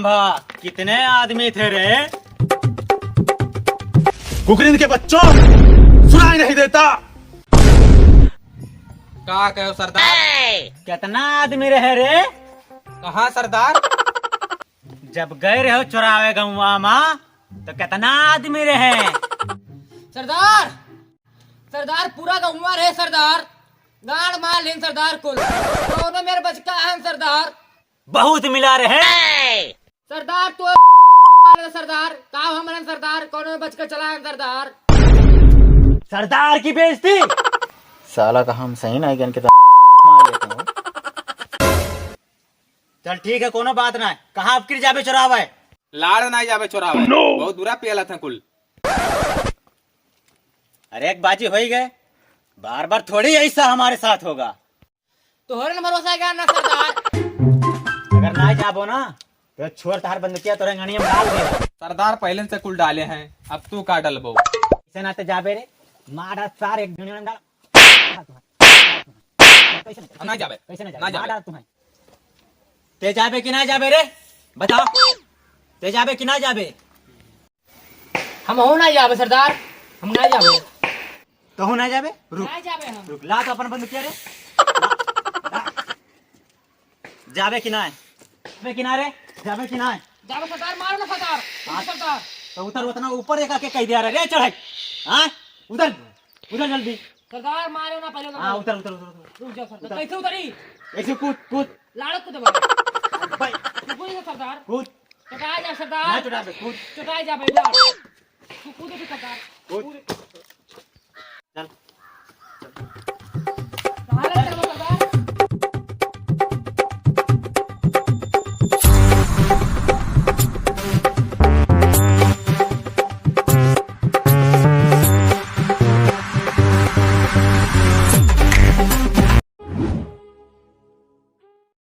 सांभा, कितने आदमी थे रे? कुकरिन के बच्चों, सुनाई नहीं देता। का कहो सरदार? कितना आदमी रहे रे? कहाँ सरदार? जब गए रहे चुरावे गौवा माँ तो कितना आदमी रहे? सरदार सरदार पूरा गौवा रहे सरदार, गाड़ मार लेन सरदार कुल तो मेरे बचका है सरदार। बहुत मिला रहे सरदार तो सरदार का हमारे सरदार कौन बचका चला है सरदार। सरदार की बेइज्जती। साला का हम सही नहीं गन के मार लेते हो। चल ठीक है, कोनो बात ना। कहाँ अब किर जाबे चुरावा है? लाड़ ना जावे चोरावे। बहुत बुरा पियला था कुल। अरे एक बाजी हो ही गए, बार बार थोड़ी ऐसा हमारे साथ होगा। तो होरे न भरोसा है ना सरदार। अगर ना जाबो ना तो छोर तार बंद किया तो रंगनिया में डाल दे। सरदार पहले से कुल डाले हैं, अब तू का डलबो? इसे नाते जाबे रे, मारा सार एक गणिया में डाल। ना जाबे, कैसे ना ना जाबे? जाबे। मार तुम्हें। ते जाबे कि ना जाबे रे? बताओ, ते जाबे कि ना जाबे? हम हो ना जाबे सरदार, हम ना जाबे। तो हो ना जाबे? रुक ना जाबे हम। रुक, ला तो अपन बंद किया रे। ला। जाबे कि ना है? जाबे कि ना रे? जाबे कि ना है? जाबे सरदार, मारो ना सरदार। हाँ। सरदार तो उतर, उतना ऊपर एक आके कह दिया रे चढ़ाई। हाँ उधर, उधर जल्दी। सरदार मारो ना पहले। हाँ उतर उतर उतर रुक जाओ सरदार। कैसे उतरी? ऐसे कूद कूद लाड़क को दबा। भाई, कूद सरदार, कूद चटाई जा ना सरदार, चढ़ा बे, कूद चटाई जा बेटा। तू कूद सरदार। कूद चल।